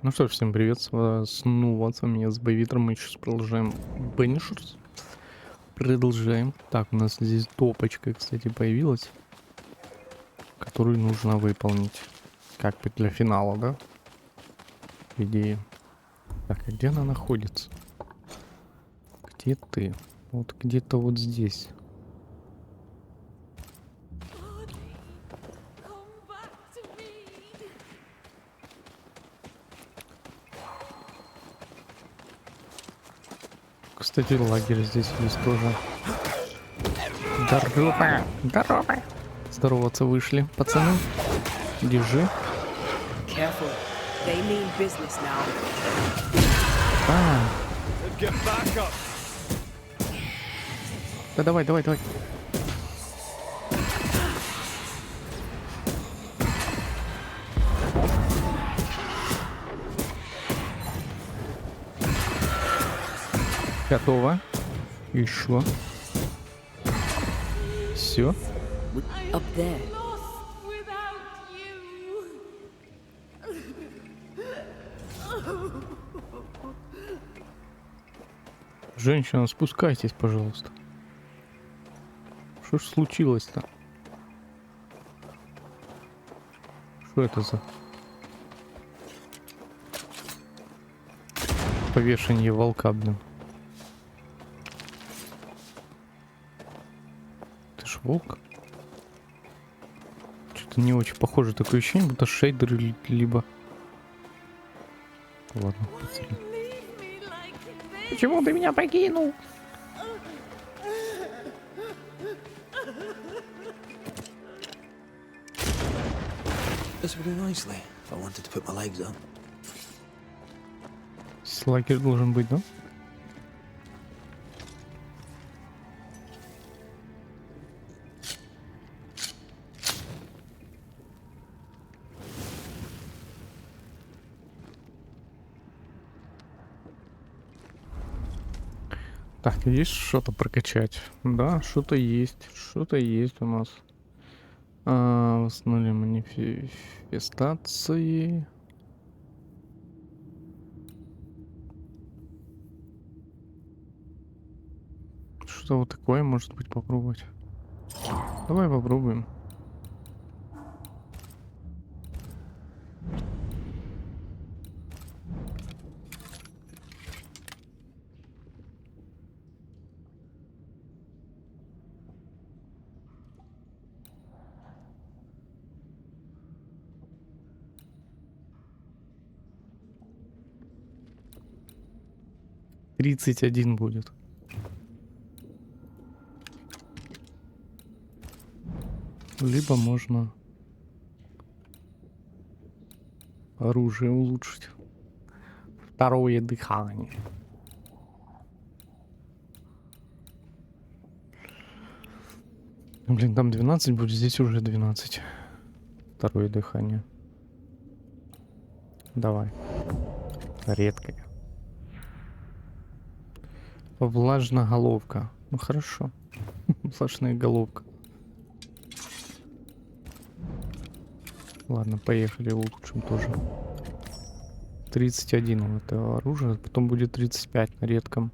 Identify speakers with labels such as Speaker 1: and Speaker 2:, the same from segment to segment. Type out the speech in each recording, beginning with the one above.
Speaker 1: Ну что ж, всем привет, снова с вами я, ThebyVittor, мы сейчас продолжаем Banishers. Продолжаем. Так, у нас здесь топочка, кстати, появилась, которую нужно выполнить. Как бы для финала, да? По идее. Так, а где она находится? Где ты? Вот где-то вот здесь. Кстати, лагерь здесь есть тоже. Здорово! Здорово! Здороваться вышли, пацаны. Держи.
Speaker 2: Careful. They mean business now.
Speaker 1: А, да давай, давай, давай. Готово. Еще. Все.
Speaker 2: Up there.
Speaker 1: Женщина, спускайтесь, пожалуйста. Что ж случилось-то? Что это за повешение волка, блин? Ты ж волк? Что-то не очень похоже, такое ощущение, будто шейдеры либо... Ладно, пацаны. Почему ты меня покинул?
Speaker 3: This would do nicely if I wanted to put my legs up.
Speaker 1: Лагерь должен быть, да? Так, есть что-то прокачать? Да, что-то есть. Что-то есть у нас. Восстановили манифестации. Что вот такое может быть попробовать? Давай попробуем. Тридцать один будет. Либо можно оружие улучшить. Второе дыхание. Блин, там 12 будет, здесь уже 12. Второе дыхание. Давай. Редкое. Влажноголовка. Ну хорошо. Влажная головка. Ладно, поехали, улучшим тоже. 31 у этого оружия, потом будет 35 на редком.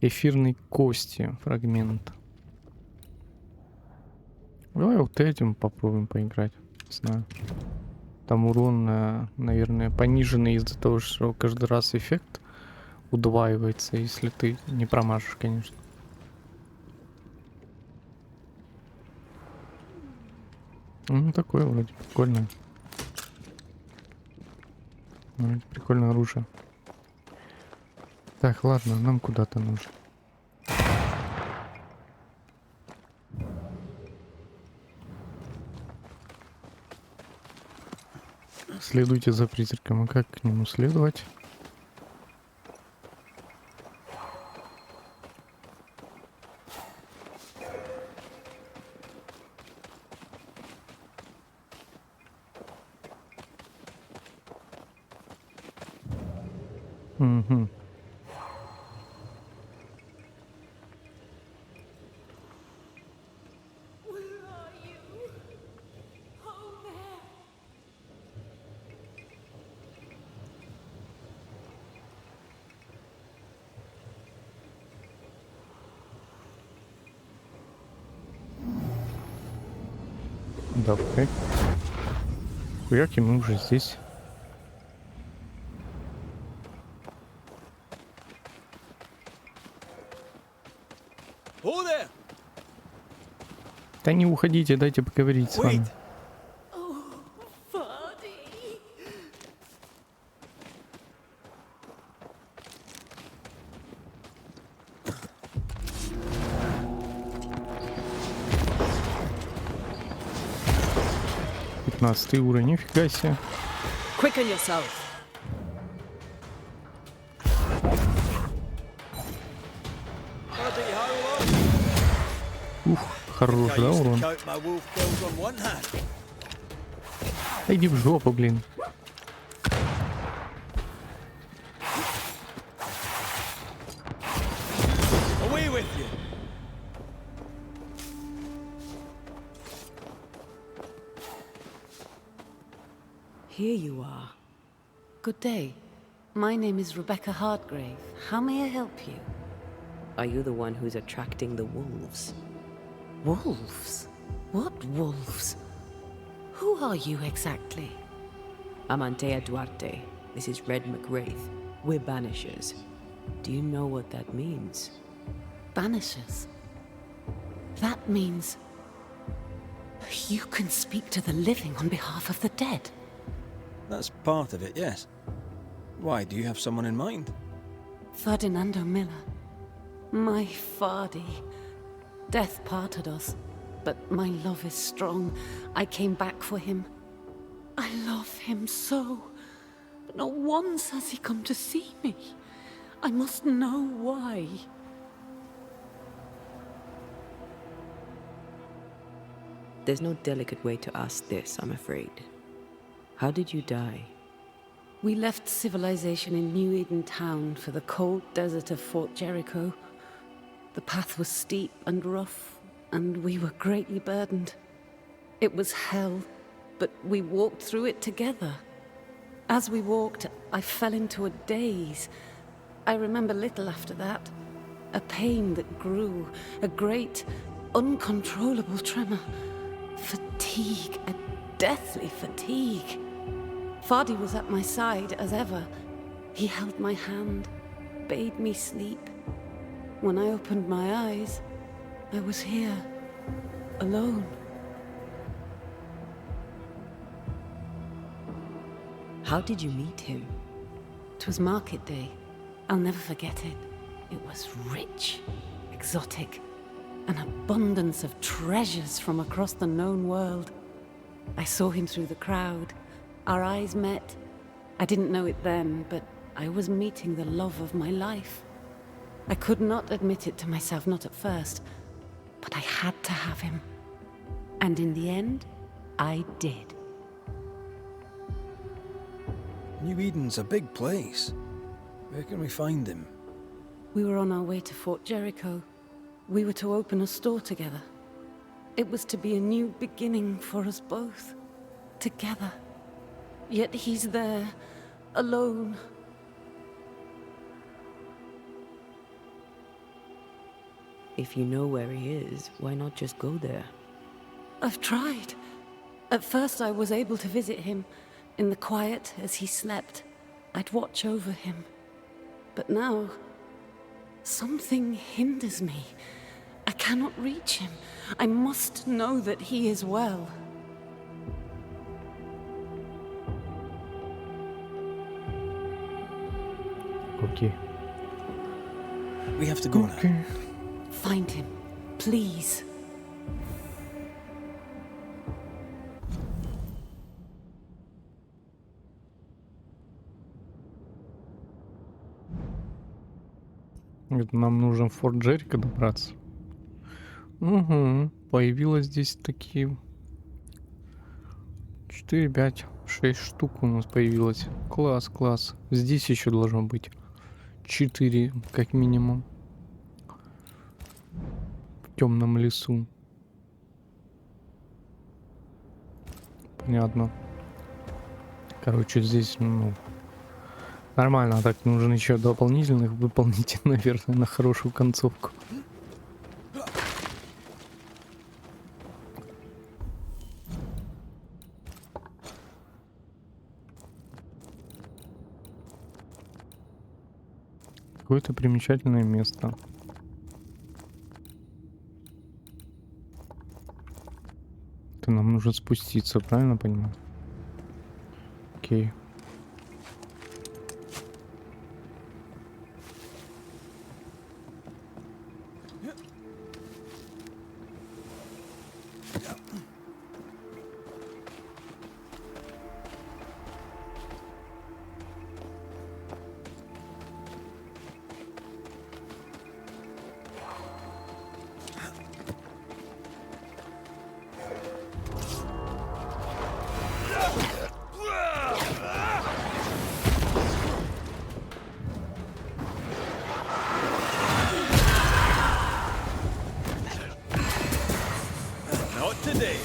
Speaker 1: Эфирной кости фрагмент. Давай вот этим попробуем поиграть. Не знаю. Там урон, наверное, пониженный из-за того, что каждый раз эффект удваивается, если ты не промажешь, конечно. Ну, такое вроде прикольное. Прикольное оружие. Так, ладно, нам куда-то нужно. Следуйте за призраком. А как к нему следовать? Угу. Давай. Хуяки, мы уже здесь.
Speaker 3: Oh there!
Speaker 1: Да не уходите, дайте поговорить с вами.
Speaker 3: Wait!
Speaker 2: Vardy.
Speaker 1: 15 уровень, нифига себе.
Speaker 2: Quicken yourself.
Speaker 3: Bloody hell,
Speaker 1: Ух, хорош,
Speaker 3: I
Speaker 1: да,
Speaker 3: used to
Speaker 1: урон?
Speaker 3: count my wolf kills on one hand.
Speaker 1: Да иди в жопу, блин.
Speaker 3: Away with you!
Speaker 2: Here you are.
Speaker 4: Good day. My name is Rebecca Hardgrave. How may I help you?
Speaker 2: Are you the one who's attracting the wolves?
Speaker 4: Wolves? What wolves? Who are you exactly?
Speaker 2: I'm Antea Duarte. This is Red McWraith. We're Banishers. Do you know what that means?
Speaker 4: Banishers? That means... you can speak to the living on behalf of the dead.
Speaker 3: That's part of it, yes. Why, do you have someone in mind?
Speaker 4: Ferdinando Miller. My Fardy. Death parted us, but my love is strong. I came back for him. I love him so. But not once has he come to see me. I must know why.
Speaker 2: There's no delicate way to ask this, I'm afraid. How did you die?
Speaker 4: We left civilization in New Eden Town for the cold desert of Fort Jericho. The path was steep and rough, and we were greatly burdened. It was hell, but we walked through it together. As we walked, I fell into a daze. I remember little after that. A pain that grew, a great, uncontrollable tremor. Fatigue, a deathly fatigue. Fardy was at my side as ever. He held my hand, bade me sleep. When I opened my eyes, I was here, alone.
Speaker 2: How did you meet him?
Speaker 4: 'Twas market day. I'll never forget it. It was rich, exotic, an abundance of treasures from across the known world. I saw him through the crowd. Our eyes met. I didn't know it then, but I was meeting the love of my life. I could not admit it to myself, not at first, but I had to have him. And in the end, I did.
Speaker 3: New Eden's a big place. Where can we find him?
Speaker 4: We were on our way to Fort Jericho. We were to open a store together. It was to be a new beginning for us both. Together. Yet he's there, alone.
Speaker 2: If you know where he is, why not just go there?
Speaker 4: I've tried. At first I was able to visit him. In the quiet, as he slept, I'd watch over him. But now, something hinders me. I cannot reach him. I must know that he is well.
Speaker 1: Окей.
Speaker 3: We have to go now.
Speaker 1: Окей.
Speaker 4: Find him, please.
Speaker 1: Это нам нужно в Форт Джерико добраться. Угу. Появилось здесь такие 4, 5, 6 штук у нас появилось. Класс, класс. Здесь еще должно быть 4, как минимум. В темном лесу. Понятно. Короче, здесь, ну, нормально. Так, нужно еще дополнительных выполнить, наверное, на хорошую концовку. Какое-то примечательное место. Это нам нужно спуститься, правильно понимаю? Окей.
Speaker 3: Not today.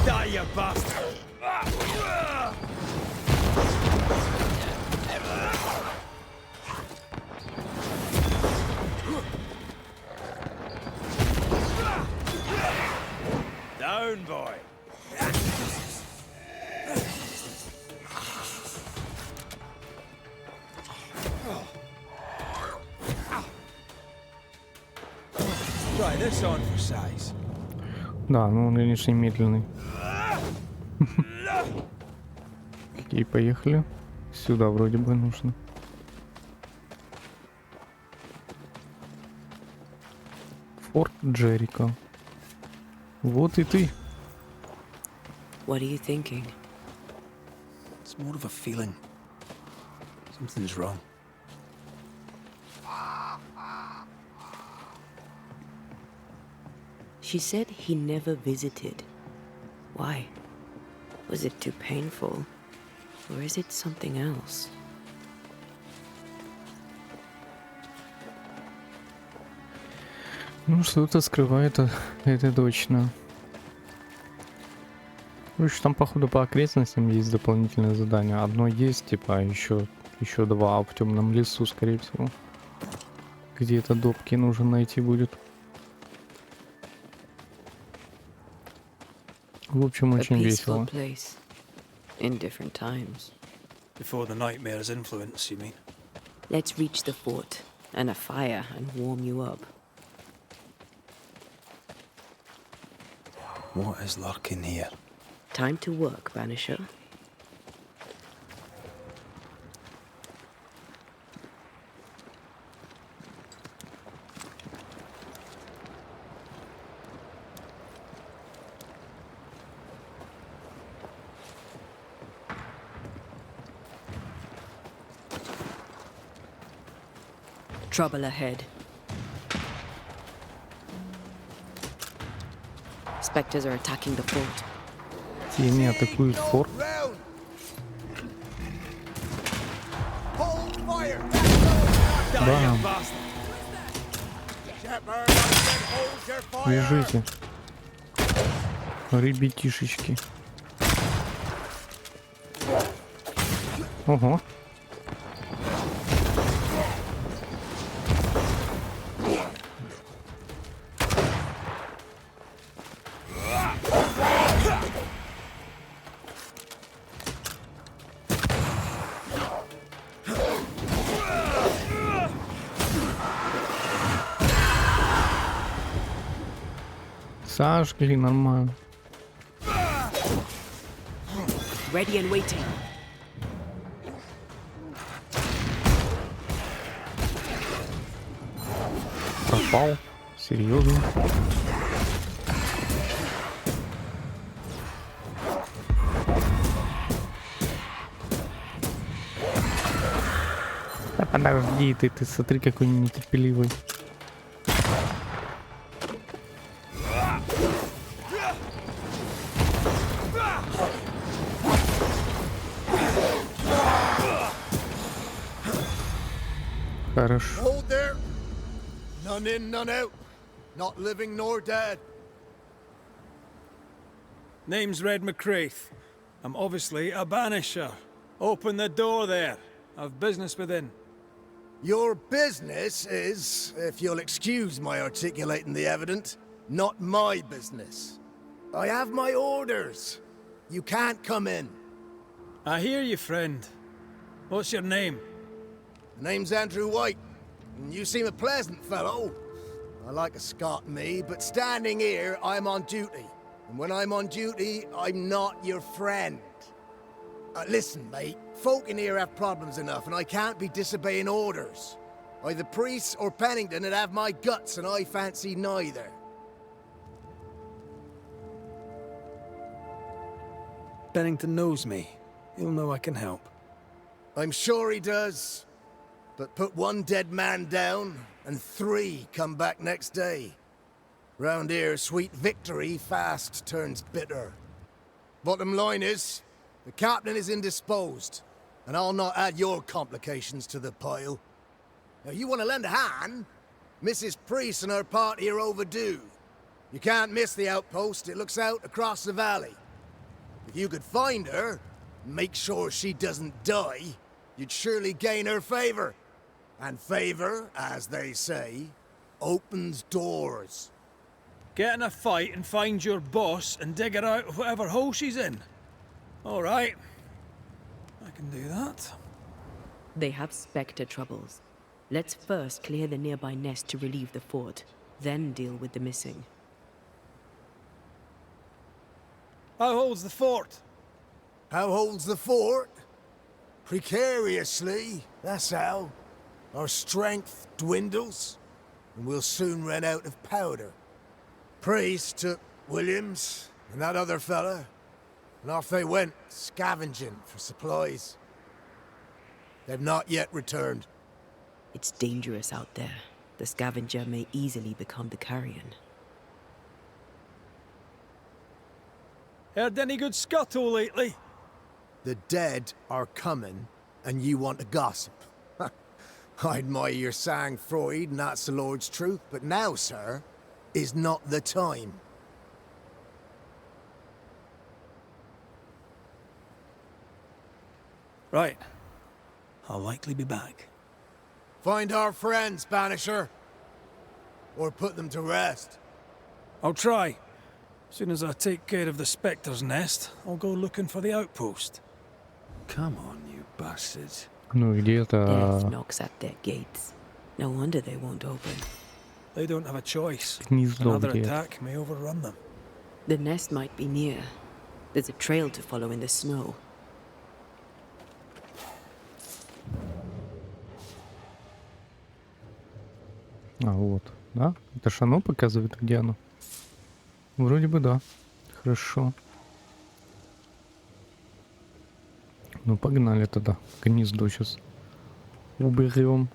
Speaker 3: Die, you bastard! Down, boy. Try this on for size.
Speaker 1: Да, ну он, конечно, медленный. Окей, поехали. Сюда вроде бы нужно. Форт Джерико. Вот и ты.
Speaker 2: What are you thinking?
Speaker 3: It's more of a feeling. Something's wrong.
Speaker 2: She said he never visited. Why? Was it too painful? Or is it something else?
Speaker 1: Ну, что-то скрывает, это точно. Короче, там, походу, по окрестностям есть дополнительное задание. Одно есть, типа, а еще два в темном лесу, скорее всего. Где-то допки нужно найти будет. В общем,
Speaker 2: A
Speaker 1: очень
Speaker 2: peaceful
Speaker 1: весело.
Speaker 2: place. In different times.
Speaker 3: Before the nightmare's influence, you mean?
Speaker 2: Let's reach the fort and a fire and warm you up.
Speaker 3: What is lurking here?
Speaker 2: Time to work, Banisher. Trouble ahead. Spectres are attacking the fort.
Speaker 1: Тени атакуют форт. Бам! Лежите. Ребятишечки. Ого. Сожгли нормально.
Speaker 2: Ready and waiting.
Speaker 1: Пропал. Серьезно. Да подожди ты смотри, какой нетерпеливый. Хорошо.
Speaker 5: Hold there. None in, none out. Not living nor dead.
Speaker 3: Name's Red McCraith. I'm obviously a banisher. Open the door there. I've business within.
Speaker 5: Your business is, if you'll excuse my articulating the evident, not my business. I have my orders. You can't come in.
Speaker 3: I hear you, friend. What's your name?
Speaker 5: The name's Andrew White, and you seem a pleasant fellow. I like a Scot, me, but standing here, I'm on duty. And when I'm on duty, I'm not your friend. Listen, mate, folk in here have problems enough, and I can't be disobeying orders. Either priests or Pennington would have my guts, and I fancy neither.
Speaker 3: Bennington knows me. He'll know I can help.
Speaker 5: I'm sure he does. But put one dead man down, and 3 come back next day. Round here, sweet victory fast turns bitter. Bottom line is, the captain is indisposed, and I'll not add your complications to the pile. Now, you want to lend a hand? Mrs. Priest and her party are overdue. You can't miss the outpost, it looks out across the valley. If you could find her, and make sure she doesn't die, you'd surely gain her favor. And favor, as they say, opens doors.
Speaker 3: Get in a fight and find your boss and dig her out of whatever hole she's in. All right. I can do that.
Speaker 2: They have Spectre troubles. Let's first clear the nearby nest to relieve the fort, then deal with the missing.
Speaker 3: How holds the fort?
Speaker 5: How holds the fort? Precariously, that's how. Our strength dwindles, and we'll soon run out of powder. Priest took Williams and that other fella, and off they went, scavenging for supplies. They've not yet returned.
Speaker 2: It's dangerous out there. The scavenger may easily become the carrion.
Speaker 3: Heard any good scuttle lately?
Speaker 5: The dead are coming, and you want to gossip. I admire your sang-froid, and that's the Lord's truth, but now, sir, is not the time.
Speaker 3: Right. I'll likely be back.
Speaker 5: Find our friends, Banisher. Or put them to rest.
Speaker 3: I'll try. As soon as I take care of the Spectre's nest, I'll go looking for the outpost.
Speaker 6: Come on, you bastards.
Speaker 1: Ну,
Speaker 2: Death
Speaker 1: где-то
Speaker 2: knocks at their gates. No wonder they won't open.
Speaker 3: They don't have a choice.
Speaker 1: гнездо
Speaker 3: Another
Speaker 1: где-то.
Speaker 3: attack may overrun them.
Speaker 2: The nest might be near. There's a trail to follow in the snow.
Speaker 1: А, вот, да? Это ж оно показывает, где оно? Вроде бы да. Хорошо. Ну, погнали тогда. Гнездо сейчас уберем.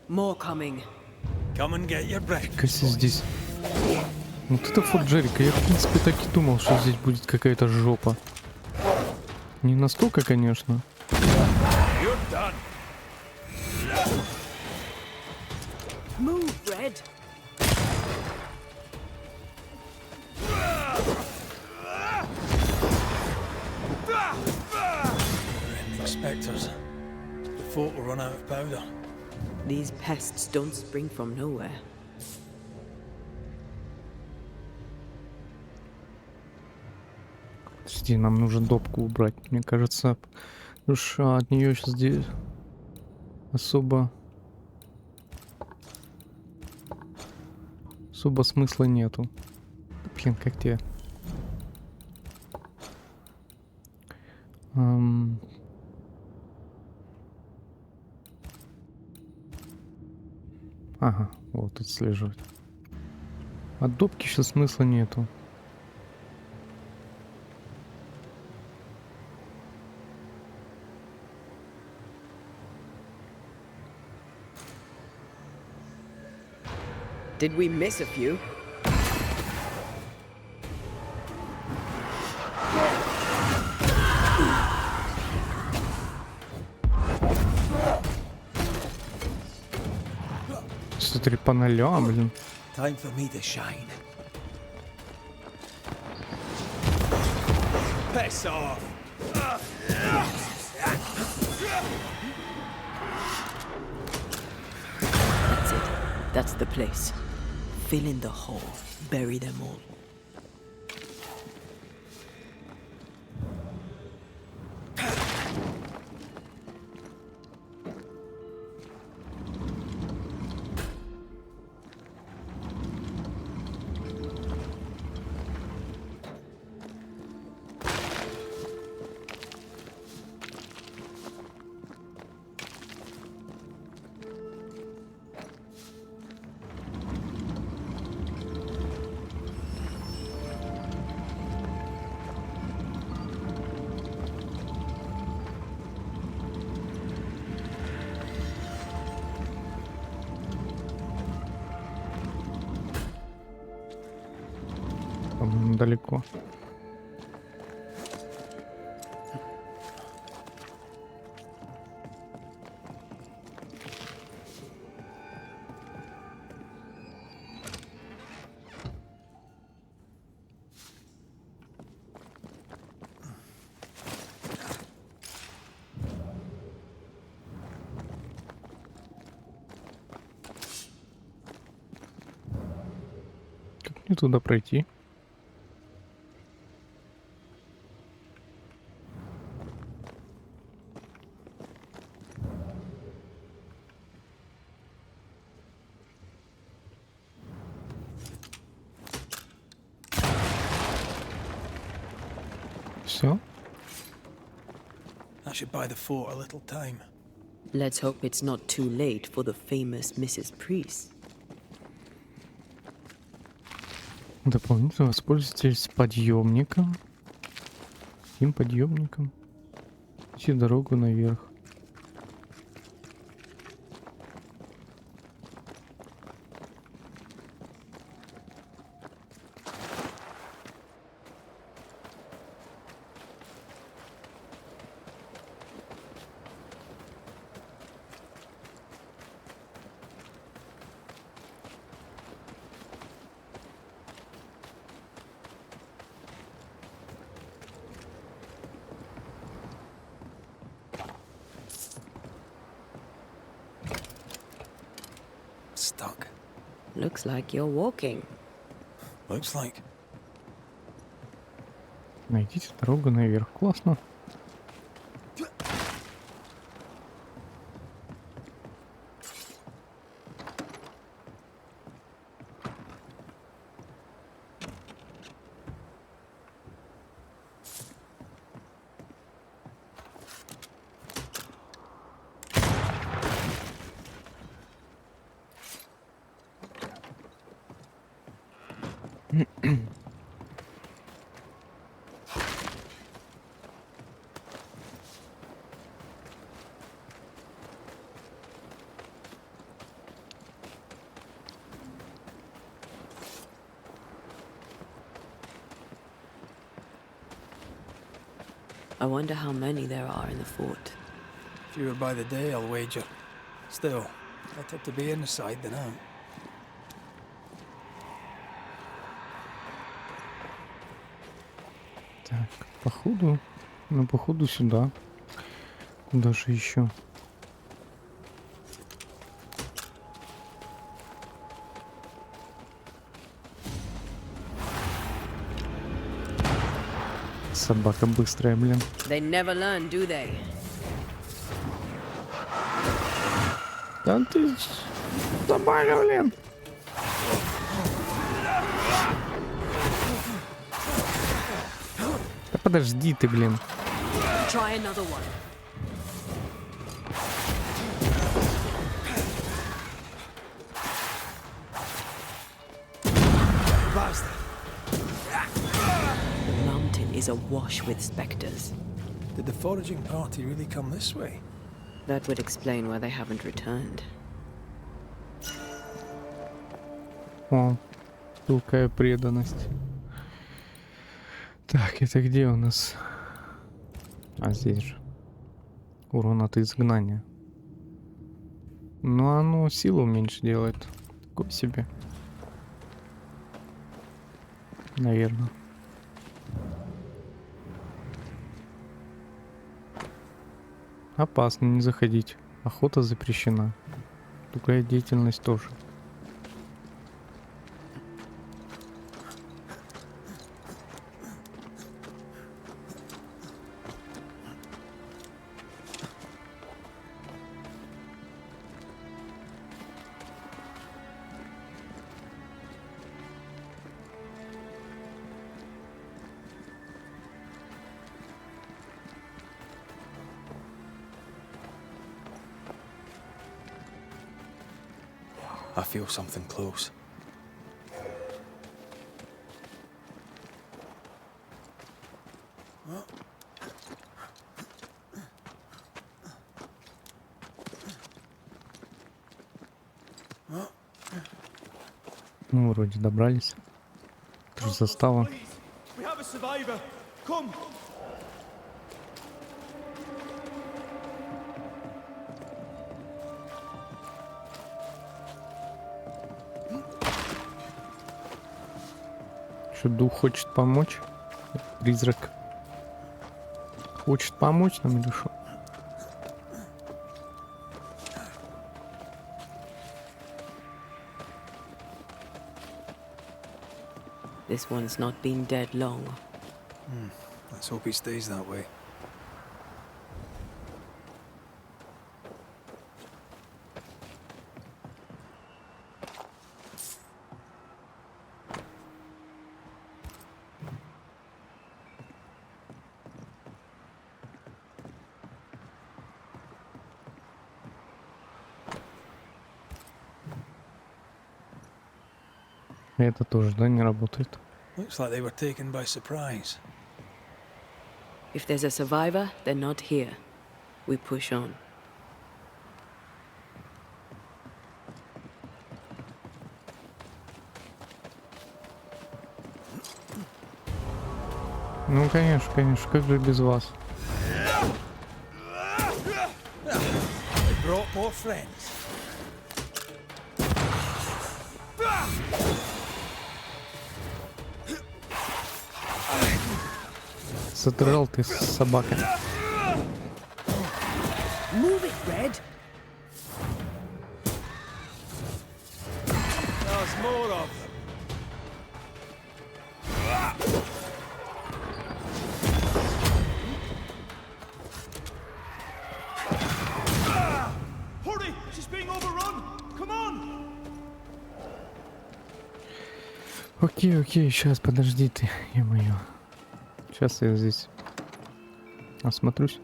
Speaker 2: More coming.
Speaker 3: Come and get your
Speaker 1: Кася
Speaker 3: breakfast.
Speaker 1: здесь. Вот это Форт Джерико. Я, в принципе, так и думал, что здесь будет какая-то жопа. Не настолько, конечно.
Speaker 3: You're done.
Speaker 2: Move, Red.
Speaker 3: Ending Spectres. The fort will run out of powder.
Speaker 2: These pests don't spring from nowhere.
Speaker 1: Подожди, нам нужно допку убрать. Мне кажется, уж от нее сейчас здесь особо смысла нету. Блин, как тебе? Ага, вот отслеживать. От допки сейчас смысла нету.
Speaker 2: Did we miss a few?
Speaker 1: Смотри, по нолям, блин.
Speaker 3: Time for me to shine. Piss off.
Speaker 2: That's the place. Fill in the hole. Bury them all.
Speaker 1: По-моему, далеко. Как мне туда пройти? Все?
Speaker 3: That should buy the fort a little time.
Speaker 2: Let's hope it's not too late for the famous Mrs. Priest.
Speaker 1: Дополнительно воспользуйтесь подъемником. Каким подъемником? Ищи дорогу наверх.
Speaker 3: Stuck.
Speaker 2: Looks like you're walking.
Speaker 3: Looks like.
Speaker 1: Найдите дорогу наверх. Классно.
Speaker 2: I wonder how many there are in the fort.
Speaker 3: Fewer by the day, I'll wager. Still, better to be inside than out.
Speaker 1: Так, походу. Ну, походу сюда. Куда же еще? Собака быстрая, блин.
Speaker 2: They never learn, do they?
Speaker 1: Да ты собака, блин. Да подожди ты, блин.
Speaker 2: Try another one. The mountain is awash with specters.
Speaker 3: Did the foraging party really come this way?
Speaker 2: That would explain why they haven't returned.
Speaker 1: О, пылкая преданность. Так, это где у нас? А здесь же. Урон от изгнания. Но оно силу меньше делает. Такое себе. Наверное. Опасно не заходить. Охота запрещена. Другая деятельность тоже.
Speaker 3: I feel something close.
Speaker 1: Ну, вроде добрались. Это же застава.
Speaker 7: We have a survivor. Come.
Speaker 1: Что, дух хочет помочь? Призрак хочет помочь нам или что?
Speaker 2: This one's not been dead long.
Speaker 3: Let's hope he stays that way.
Speaker 1: Это тоже, да, не работает.
Speaker 3: Looks like they were taken by surprise.
Speaker 2: If there's a survivor, they're not here. We push on.
Speaker 1: Ну, конечно, конечно, как же без вас?
Speaker 3: They brought more friends.
Speaker 1: Задрал ты, собака.
Speaker 2: Move it, Red!
Speaker 3: There's more of them.
Speaker 7: Hurry! She's being overrun. Come on.
Speaker 1: Окей, окей, сейчас, подожди ты, ё-моё. Сейчас я здесь осмотрюсь.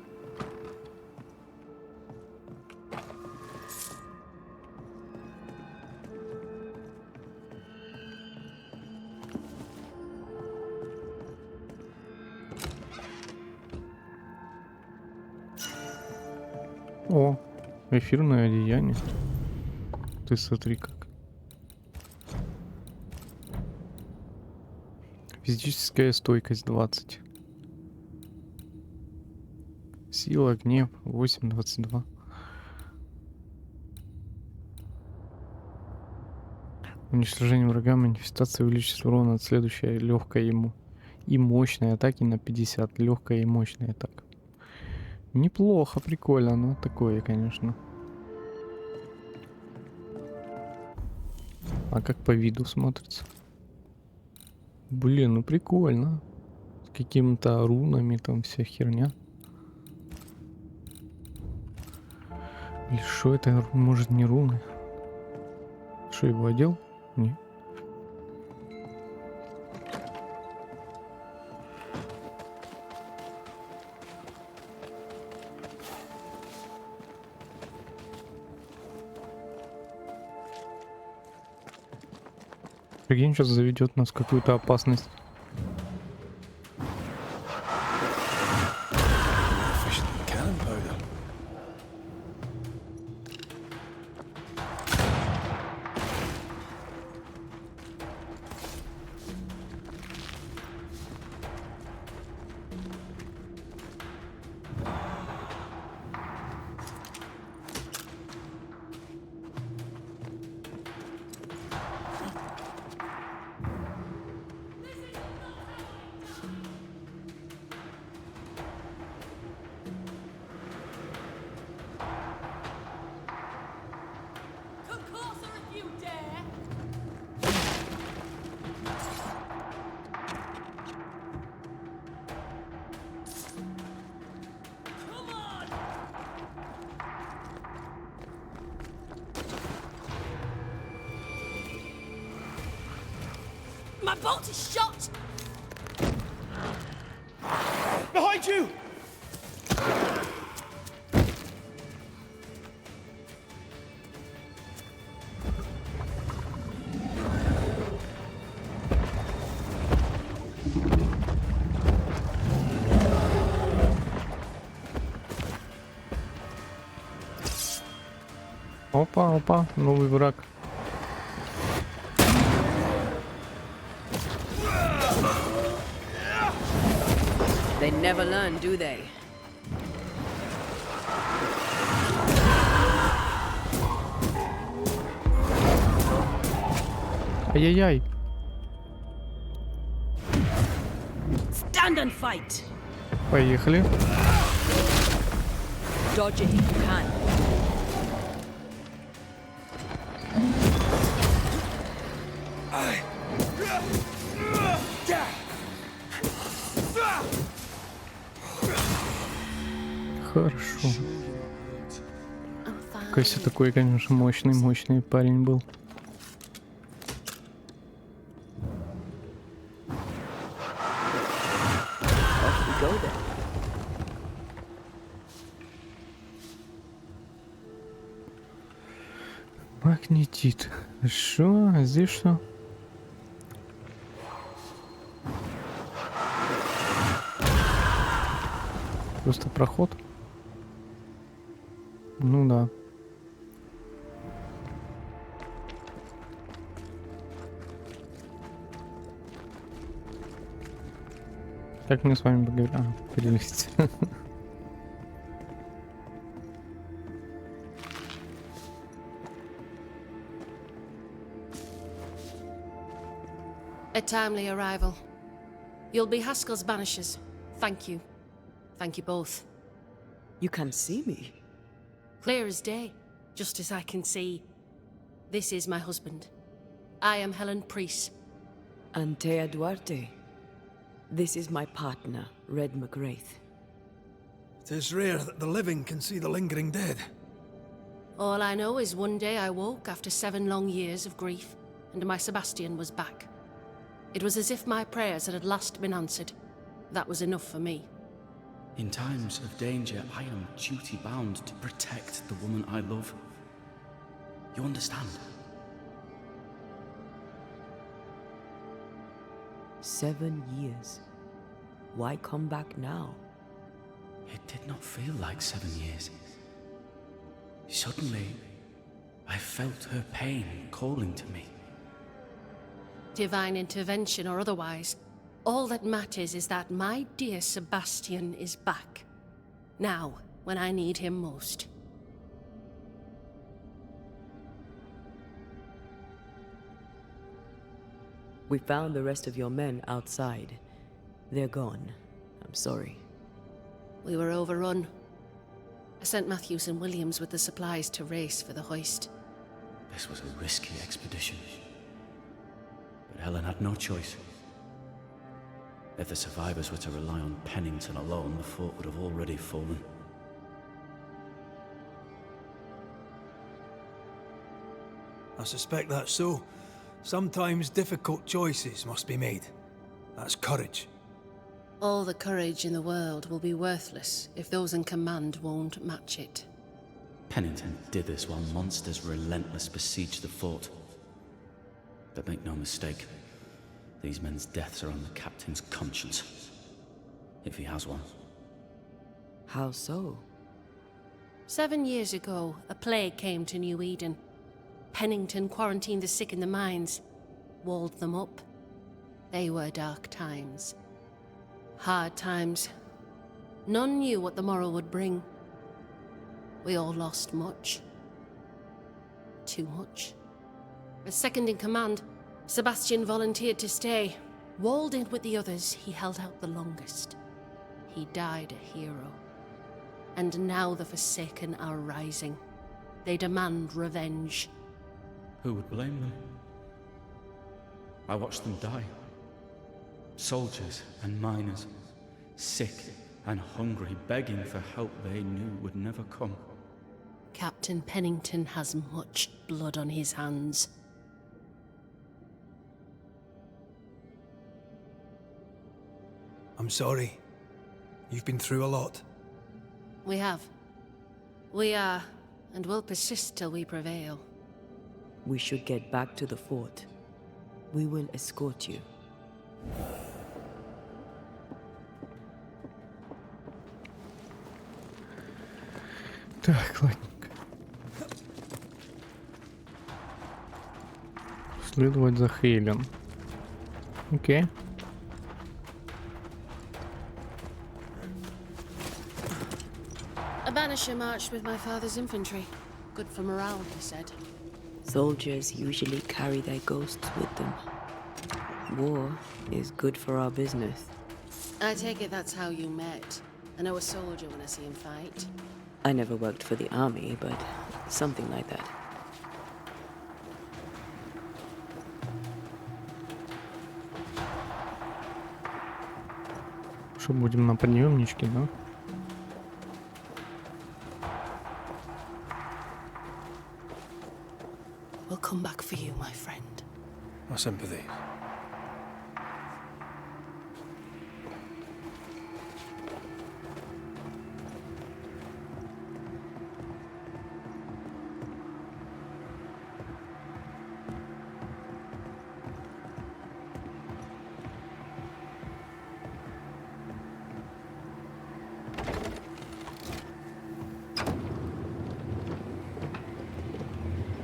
Speaker 1: О, эфирное одеяние. Ты смотри как. Физическая стойкость 20. Сила, гнев 8,22. Уничтожение врага, манифестация увеличит урон от следующей легкой ему. И мощной атаки на 50. Легкая и мощная атака. Неплохо, прикольно, но такое, конечно. А как по виду смотрится? Блин, ну прикольно. С какими-то рунами там вся херня. Или что это? Может, не руны? Что, его одел? Не. Прикинь, сейчас заведет нас в какую-то опасность.
Speaker 3: Efficient than cannon powder.
Speaker 8: Come closer if you dare! Come on! My bolt is shot!
Speaker 7: Behind you.
Speaker 1: Опа, опа, новый враг.
Speaker 2: They never learn, do they?
Speaker 1: Ай-яй-яй.
Speaker 2: Stand and fight!
Speaker 1: Поехали.
Speaker 2: Dodge it if you can.
Speaker 1: Хорошо. Кася такой, конечно, мощный парень был.
Speaker 2: Off we go then.
Speaker 1: Магнетит. Хорошо, а здесь что? Просто проход? Ну да. Как мне с вами поговорить? Перелезть.
Speaker 8: A timely arrival. You'll be Haskell's Banishers. Thank you. Thank you both.
Speaker 2: You can see me.
Speaker 8: Clear as day, just as I can see. This is my husband. I am Helen Priest.
Speaker 2: Antea Duarte. This is my partner, Red McWraith.
Speaker 3: It is rare that the living can see the lingering dead.
Speaker 8: All I know is one day I woke after 7 long years of grief, and my Sebastian was back. It was as if my prayers had at last been answered. That was enough for me.
Speaker 9: In times of danger, I am duty-bound to protect the woman I love. You understand?
Speaker 2: 7 years. Why come back now?
Speaker 9: It did not feel like 7 years. Suddenly, I felt her pain calling to me.
Speaker 8: Divine intervention or otherwise, all that matters is that my dear Sebastian is back. Now, when I need him most.
Speaker 2: We found the rest of your men outside. They're gone. I'm sorry.
Speaker 8: We were overrun. I sent Matthews and Williams with the supplies to race for the hoist.
Speaker 9: This was a risky expedition. But Helen had no choice. If the survivors were to rely on Pennington alone, the fort would have already fallen.
Speaker 3: I suspect that's so. Sometimes difficult choices must be made. That's courage.
Speaker 8: All the courage in the world will be worthless if those in command won't match it.
Speaker 9: Pennington did this while monsters relentless besieged the fort. But make no mistake, these men's deaths are on the captain's conscience. If he has one.
Speaker 2: How so?
Speaker 8: 7 years ago, a plague came to New Eden. Pennington quarantined the sick in the mines, walled them up. They were dark times. Hard times. None knew what the morrow would bring. We all lost much. Too much. As second in command, Sebastian volunteered to stay. Walled in with the others, he held out the longest. He died a hero. And now the Forsaken are rising. They demand revenge.
Speaker 9: Who would blame them? I watched them die. Soldiers and miners, sick and hungry, begging for help they knew would never come.
Speaker 8: Captain Pennington has much blood on his hands.
Speaker 3: I'm sorry. You've been through a lot.
Speaker 8: We have. We are, and will persist till we prevail.
Speaker 2: We should get back to the fort. We will escort you.
Speaker 1: Так, ладненько. Следовать за Хейлен. Окей.
Speaker 8: A banisher marched with my father's infantry. Good for morale, he said.
Speaker 2: Soldiers usually carry their ghosts with them. War is good for our business.
Speaker 8: I take it that's how you met. I know a soldier when I see him fight.
Speaker 2: I never worked for the army, but something like that.
Speaker 1: Что, будем на подъемничке, да?
Speaker 8: We'll come back for you, my friend.
Speaker 3: My sympathies.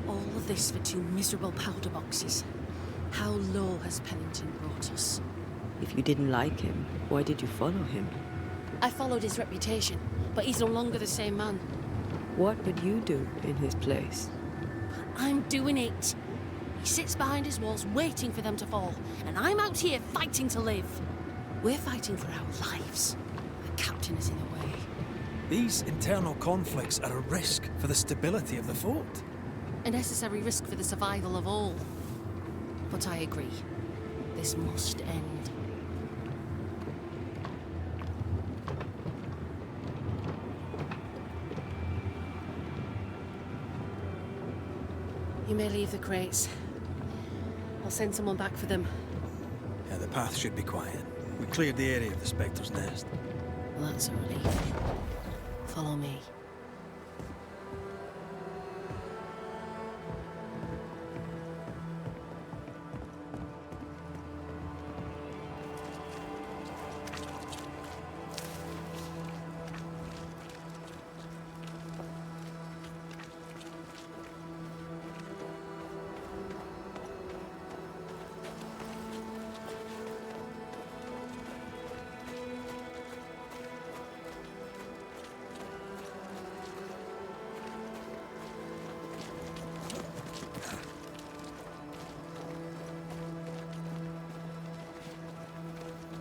Speaker 8: All of this for 2 miserable powder boxes. How low has Pennington brought us?
Speaker 2: If you didn't like him, why did you follow him?
Speaker 8: I followed his reputation, but he's no longer the same man.
Speaker 2: What would you do in his place?
Speaker 8: I'm doing it. He sits behind his walls waiting for them to fall, and I'm out here fighting to live. We're fighting for our lives. The captain is in the way.
Speaker 3: These internal conflicts are a risk for the stability of the fort.
Speaker 8: A necessary risk for the survival of all. But I agree. This must end. You may leave the crates. I'll send someone back for them.
Speaker 3: Yeah, the path should be quiet. We cleared the area of the Spectre's nest.
Speaker 8: Well, that's a relief. Follow me.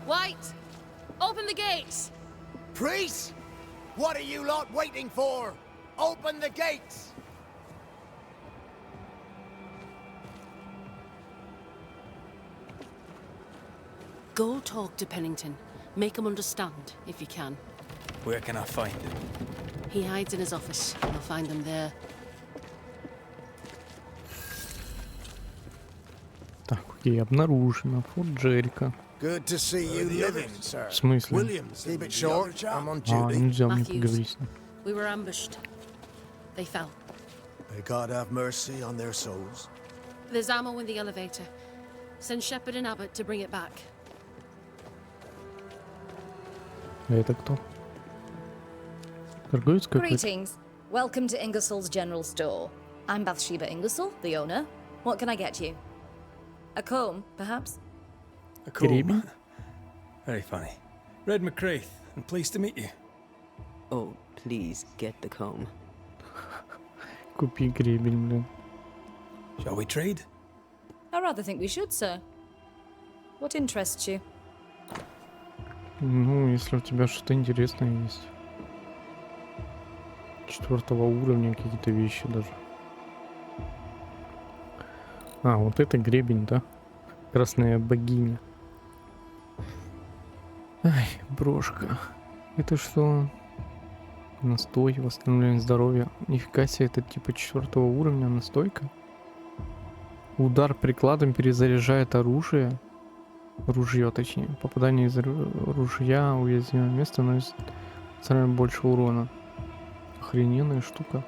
Speaker 8: White! Open the gates!
Speaker 5: Priest! What are you lot waiting for? Open the gates!
Speaker 8: Go talk to Pennington. Make him understand, if you can.
Speaker 3: Where can I find him?
Speaker 8: He hides in his office. I'll find him there.
Speaker 1: Так, окей, обнаружено. Форт Джерико.
Speaker 5: Good to see you living, sir.
Speaker 1: В смысле?
Speaker 5: Williams, keep it short. I'm on
Speaker 1: А,
Speaker 5: duty.
Speaker 1: нельзя мне
Speaker 8: Matthews.
Speaker 1: поговорить с ним.
Speaker 8: We were ambushed. They fell.
Speaker 5: May God have mercy on their souls.
Speaker 8: There's ammo in the elevator. Send Shepard and Abbott to bring it back.
Speaker 1: А это кто? Торговец какой-то?
Speaker 10: Greetings. Welcome to Ingersoll's General Store. I'm Bathsheba Ingersoll, the owner. What can I get you? A comb, perhaps?
Speaker 3: A comb.
Speaker 1: Гребень?
Speaker 3: Very funny. Red McCraith, and pleased to meet you.
Speaker 2: Oh, please get the comb.
Speaker 1: Купи гребень, блин.
Speaker 3: Shall we trade?
Speaker 10: I rather think we should, sir. What interests you?
Speaker 1: Ну, если у тебя что-то интересное есть. 4-го уровня какие-то вещи даже. А, вот это гребень, да? Красная богиня. Ай, брошка. Это что? Настой, восстановление здоровья. Нифига себе, это типа 4-го уровня настойка. Удар прикладом перезаряжает оружие. Ружье, точнее. Попадание из ружья, уязвимое место наносит специально больше урона. Охрененная штука.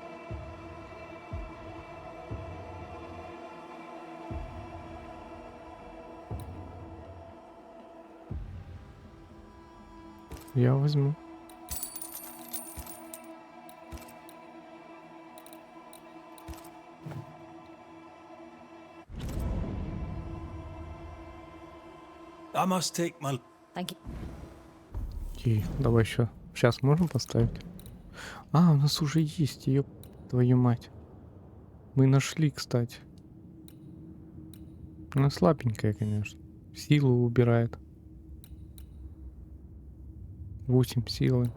Speaker 1: Я возьму.
Speaker 3: I must take my...
Speaker 10: Thank you.
Speaker 1: Окей, давай еще. Сейчас можем поставить? А, у нас уже есть, ее твою мать. Мы нашли, кстати. Она слабенькая, конечно. Силу убирает. 8 силы.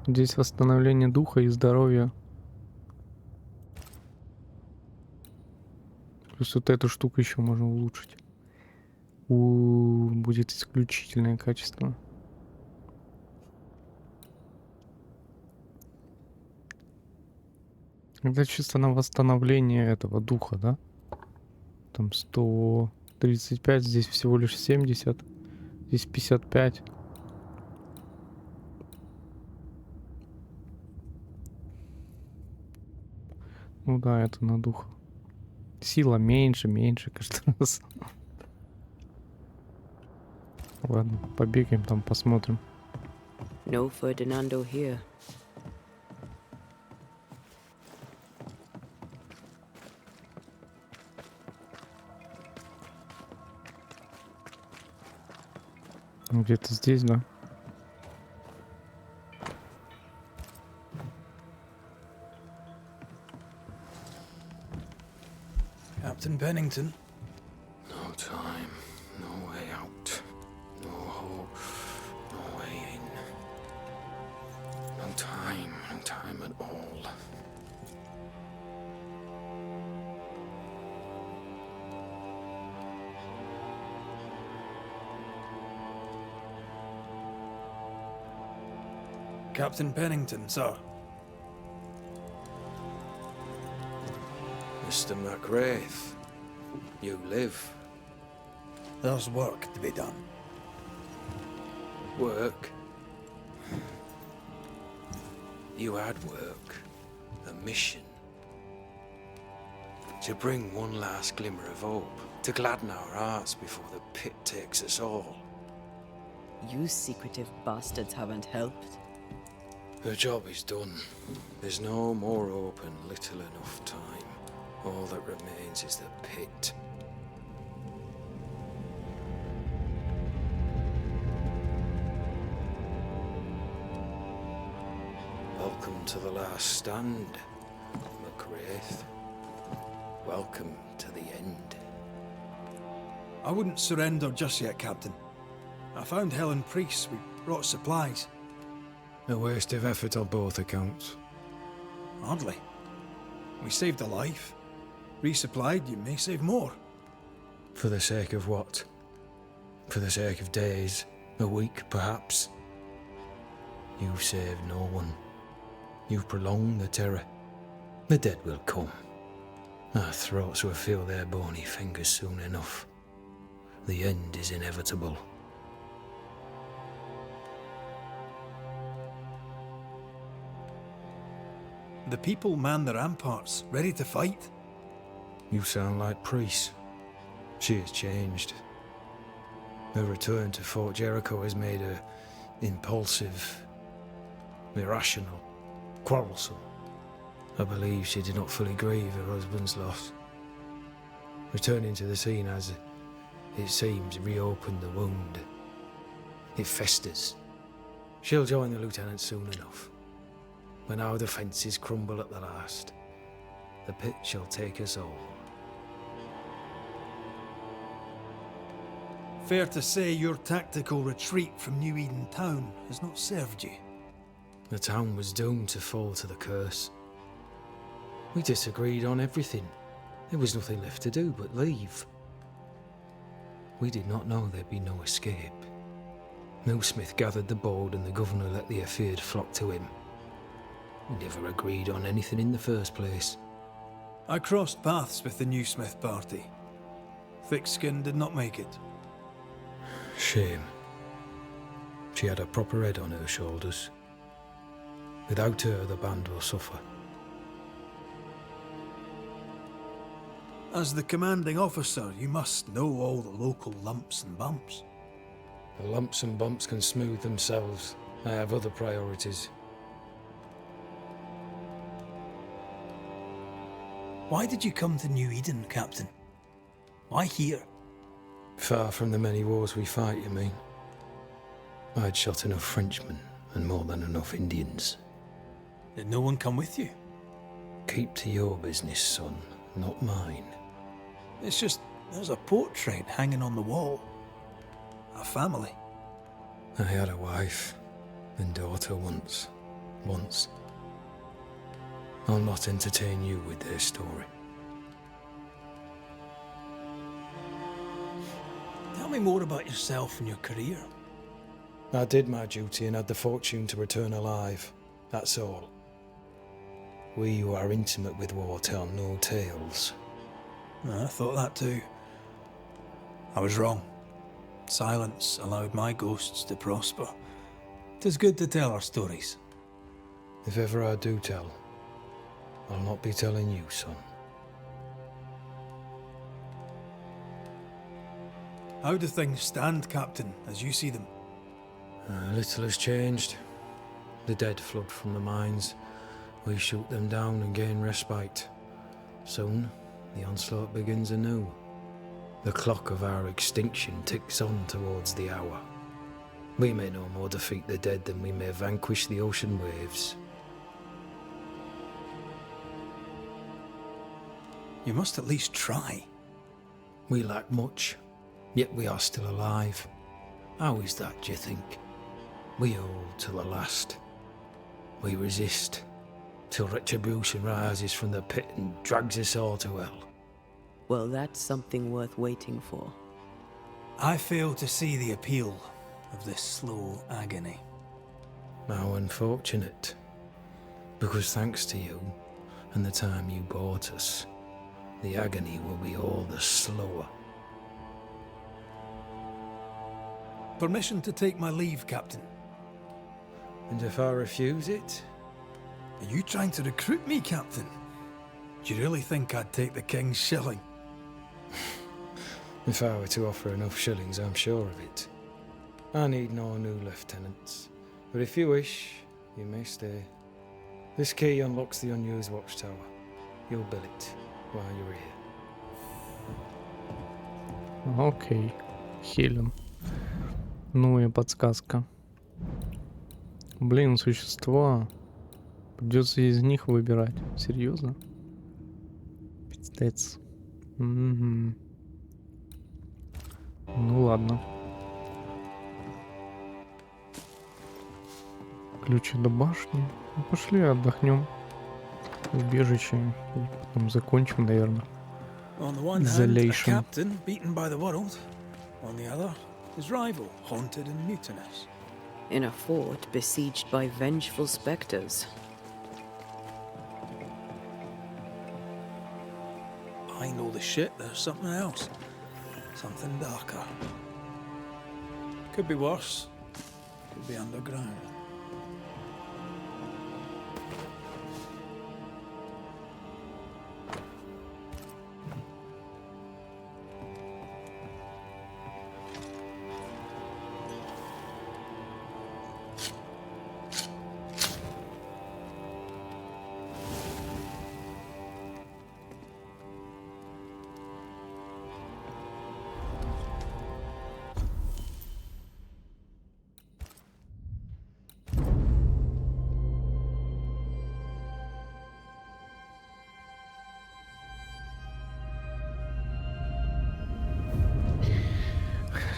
Speaker 1: Здесь восстановление духа и здоровья. Плюс вот эту штуку еще можно улучшить. Будет исключительное качество. Это чисто на восстановление этого духа, да? Там 135, здесь всего лишь 70. Здесь 55. Ну да, это на дух. Сила меньше каждый раз. Ладно, побегаем там, посмотрим.
Speaker 2: No Ferdinando here.
Speaker 1: Где-то здесь, да?
Speaker 3: Captain Pennington.
Speaker 6: No time, no way out. No hope, no way in. No time at all.
Speaker 3: Captain Pennington, sir.
Speaker 6: Mr. McWraith, you live.
Speaker 3: There's work to be done.
Speaker 6: Work? You had work. A mission. To bring one last glimmer of hope. To gladden our hearts before the pit takes us all.
Speaker 2: You secretive bastards haven't helped.
Speaker 6: The job is done. There's no more hope and little enough time. All that remains is the pit. Welcome to the last stand, McWraith. Welcome to the end.
Speaker 3: I wouldn't surrender just yet, Captain. I found Helen Priest. We brought supplies.
Speaker 6: A waste of effort on both accounts.
Speaker 3: Hardly. We saved a life. Resupplied, you may save more.
Speaker 6: For the sake of what? For the sake of days, a week perhaps? You've saved no one. You've prolonged the terror. The dead will come. Our throats will feel their bony fingers soon enough. The end is inevitable.
Speaker 3: The people man the ramparts, ready to fight.
Speaker 6: You sound like Priest. She has changed. Her return to Fort Jericho has made her impulsive, irrational, quarrelsome. I believe she did not fully grieve her husband's loss. Returning to the scene has, it seems, reopened the wound. It festers. She'll join the lieutenant soon enough. When our defences crumble at the last, the pit shall take us all.
Speaker 3: Fair to say your tactical retreat from New Eden town has not served you.
Speaker 6: The town was doomed to fall to the curse. We disagreed on everything. There was nothing left to do but leave. We did not know there'd be no escape. Millsmith gathered the board and the governor let the affair flock to him. We never agreed on anything in the first place.
Speaker 3: I crossed paths with the New Smith party. Thick-Skin did not make it.
Speaker 6: Shame. She had a proper head on her shoulders. Without her, the band will suffer.
Speaker 3: As the commanding officer, you must know all the local lumps and bumps.
Speaker 6: The lumps and bumps can smooth themselves. I have other priorities.
Speaker 3: Why did you come to New Eden, Captain? Why here?
Speaker 6: Far from the many wars we fight, you mean? I'd shot enough Frenchmen and more than enough Indians.
Speaker 3: Did no one come with you?
Speaker 6: Keep to your business, son, not mine.
Speaker 3: It's just, there's a portrait hanging on the wall. A family.
Speaker 6: I had a wife and daughter once. I'll not entertain you with their story.
Speaker 3: Tell me more about yourself and your career.
Speaker 6: I did my duty and had the fortune to return alive. That's all. We who are intimate with war tell no tales.
Speaker 3: I thought that too. I was wrong. Silence allowed my ghosts to prosper. 'Tis good to tell our stories.
Speaker 6: If ever I do tell, I'll not be telling you, son.
Speaker 3: How do things stand, Captain, as you see them?
Speaker 6: Little has changed. The dead flood from the mines. We shoot them down and gain respite. Soon, the onslaught begins anew. The clock of our extinction ticks on towards the hour. We may no more defeat the dead than we may vanquish the ocean waves.
Speaker 3: You must at least try.
Speaker 6: We lack much, yet we are still alive. How is that, do you think? We hold till the last. We resist, till retribution rises from the pit and drags us all to hell.
Speaker 2: Well, that's something worth waiting for.
Speaker 3: I fail to see the appeal of this slow agony.
Speaker 6: How unfortunate. Because thanks to you and the time you bought us, the agony will be all the slower.
Speaker 3: Permission to take my leave, Captain.
Speaker 6: And if I refuse it?
Speaker 3: Are you trying to recruit me, Captain? Do you really think I'd take the King's shilling?
Speaker 6: If I were to offer enough shillings, I'm sure of it. I need no new lieutenants. But if you wish, you may stay. This key unlocks the unused watchtower. You'll bill it while you're here.
Speaker 1: Окей. Хелен. Ну и подсказка. Блин, существа. Придется из них выбирать. Серьезно? Пиздец. Угу. Ну ладно. Ключи до башни. Ну, пошли отдохнем. Убежище. И потом закончим, наверное.
Speaker 3: On the one hand, a
Speaker 1: Isolation.
Speaker 3: captain beaten by the world. On the other, his rival, haunted and mutinous.
Speaker 2: In a fort besieged by vengeful spectres.
Speaker 3: Behind all the shit, there's something else. Something darker. Could be worse. Could be underground.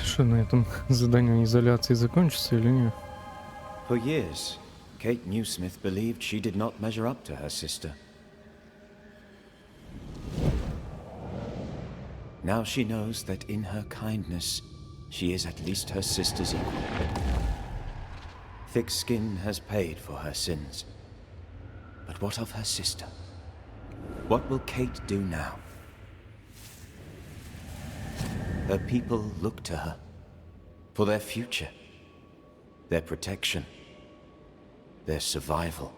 Speaker 1: Что на этом задание изоляции закончится или нет?
Speaker 11: For years, Kate Newsmith believed she did not measure up to her sister. Now she knows that in her kindness, she is at least her sister's equal. Thick skin has paid for her sins. But what of her sister? What will Kate do now? Her people look to her for their future, their protection, their survival.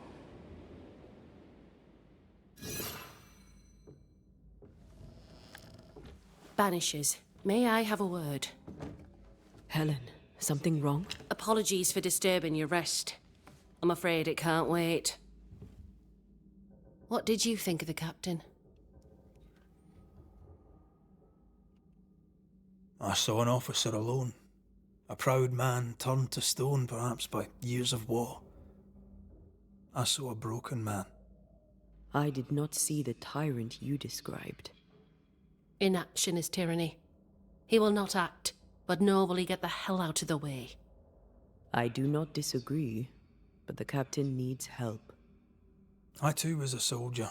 Speaker 8: Banishers, may I have a word?
Speaker 2: Helen, something wrong?
Speaker 8: Apologies for disturbing your rest. I'm afraid it can't wait. What did you think of the captain?
Speaker 3: I saw an officer alone. A proud man turned to stone, perhaps by years of war. I saw a broken man.
Speaker 2: I did not see the tyrant you described.
Speaker 8: Inaction is tyranny. He will not act, but nor will he get the hell out of the way.
Speaker 2: I do not disagree, but the captain needs help.
Speaker 3: I too was a soldier,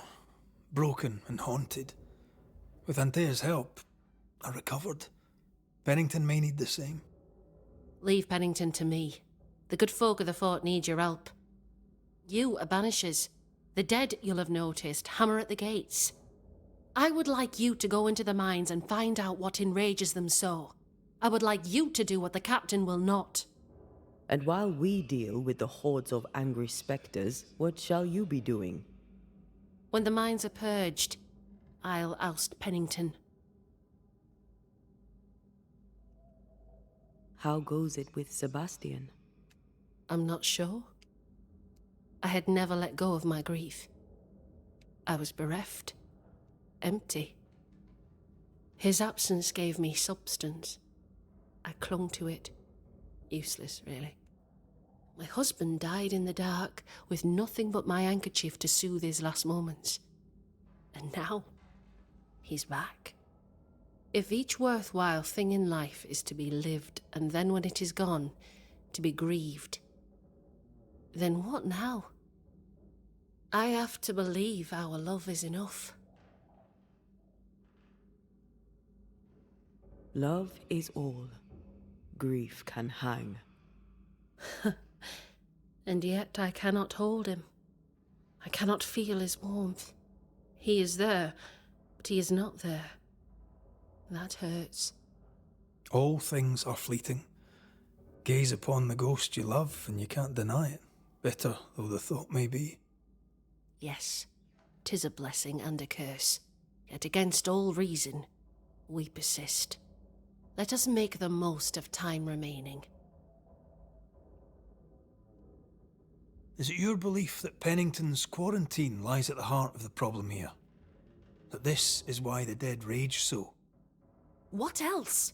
Speaker 3: broken and haunted. With Antea's help, I recovered. Pennington may need the same.
Speaker 8: Leave Pennington to me. The good folk of the fort need your help. You are Banishers. The dead, you'll have noticed, hammer at the gates. I would like you to go into the mines and find out what enrages them so. I would like you to do what the captain will not.
Speaker 2: And while we deal with the hordes of angry spectres, what shall you be doing?
Speaker 8: When the mines are purged, I'll oust Pennington.
Speaker 2: How goes it with Sebastian?
Speaker 8: I'm not sure. I had never let go of my grief. I was bereft. Empty. His absence gave me substance. I clung to it. Useless, really. My husband died in the dark, with nothing but my handkerchief to soothe his last moments. And now, he's back. If each worthwhile thing in life is to be lived, and then when it is gone, to be grieved, then what now? I have to believe our love is enough.
Speaker 2: Love is all. Grief can hang.
Speaker 8: And yet I cannot hold him. I cannot feel his warmth. He is there, but he is not there. That hurts.
Speaker 3: All things are fleeting. Gaze upon the ghost you love, and you can't deny it, bitter though the thought may be.
Speaker 8: Yes, 'tis a blessing and a curse. Yet against all reason, we persist. Let us make the most of time remaining.
Speaker 3: Is it your belief that Pennington's quarantine lies at the heart of the problem here? That this is why the dead rage so?
Speaker 8: What else?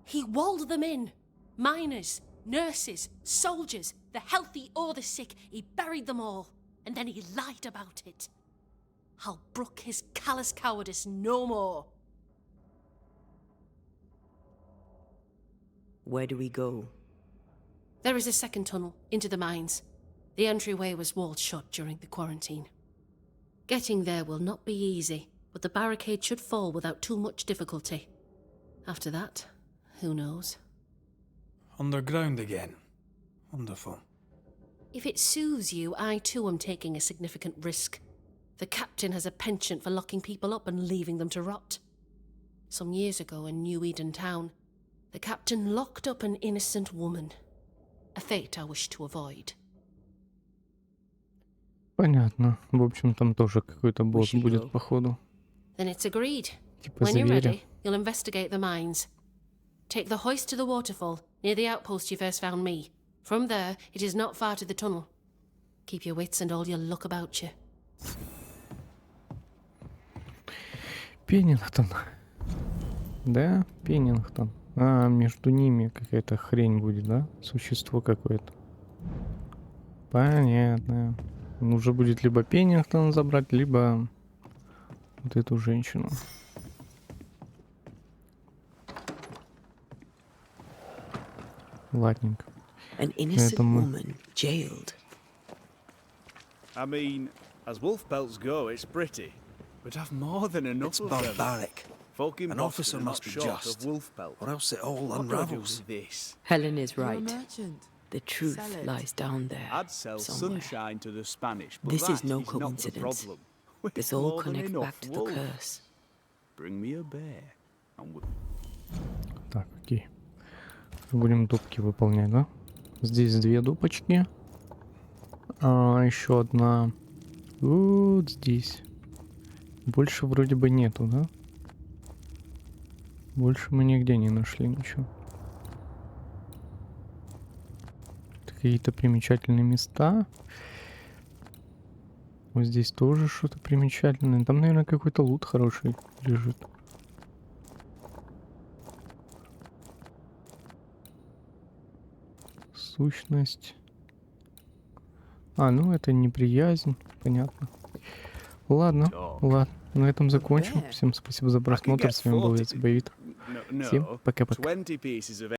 Speaker 8: He walled them in. Miners, nurses, soldiers, the healthy or the sick, he buried them all. And then he lied about it. I'll brook his callous cowardice no more.
Speaker 2: Where do we go?
Speaker 8: There is a second tunnel into the mines. The entryway was walled shut during the quarantine. Getting there will not be easy, but the barricade should fall without too much difficulty. After that, who knows?
Speaker 3: Underground again. Wonderful.
Speaker 8: If it soothes you, I too am taking a significant risk. The captain has a penchant for locking people up and leaving them to rot. Some years ago in New Eden town, the captain locked up an innocent woman. A fate I wish to avoid.
Speaker 1: Понятно. В общем, там тоже какой-то босс будет, походу.
Speaker 8: Then it's agreed.
Speaker 1: Типа
Speaker 8: When you're
Speaker 1: зверя.
Speaker 8: ready, you'll investigate the mines. Take the hoist to the waterfall, near the outpost you first found me. From there, it is not far to the tunnel. Keep your wits and all your luck about you.
Speaker 1: Пеннингтон. Да, Пеннингтон. А, между ними какая-то хрень будет, да? Существо какое-то. Понятно. Нужно будет либо Пеннингтон забрать, либо вот эту женщину. Ладненько.
Speaker 2: An innocent woman jailed.
Speaker 12: I mean, as wolf pelts go, it's pretty. But I've more than enough
Speaker 3: It's
Speaker 12: of them.
Speaker 3: barbaric.
Speaker 12: Folk in
Speaker 3: An
Speaker 12: Boston
Speaker 3: officer
Speaker 12: are
Speaker 3: must
Speaker 12: not
Speaker 3: be
Speaker 12: short
Speaker 3: just,
Speaker 12: of wolf pelt.
Speaker 3: or else it all
Speaker 12: What do I do
Speaker 3: unravels.
Speaker 12: with this?
Speaker 2: Helen is
Speaker 13: You're a
Speaker 2: right.
Speaker 13: merchant.
Speaker 2: The truth
Speaker 13: Sell it.
Speaker 2: lies down there.
Speaker 12: I'd sell
Speaker 2: somewhere.
Speaker 12: sunshine to the Spanish, but
Speaker 2: This is
Speaker 12: that
Speaker 2: no
Speaker 12: not the
Speaker 2: coincidence.
Speaker 12: problem. We've
Speaker 2: This all
Speaker 12: more than
Speaker 2: connects
Speaker 12: enough
Speaker 2: back to the
Speaker 12: wolf.
Speaker 2: curse.
Speaker 12: Bring me a bear, and we'll...
Speaker 1: Так, окей. Будем допки выполнять, да? Здесь 2 допочки. А еще одна вот здесь. Больше вроде бы нету, да? Больше мы нигде не нашли ничего. Какие-то примечательные места. Вот здесь тоже что-то примечательное. Там, наверное, какой-то лут хороший лежит. сущность. А, ну это неприязнь, понятно. Ладно, ладно, на этом закончим. Всем спасибо за просмотр. С вами был я, ThebyVittor. Всем пока-пока.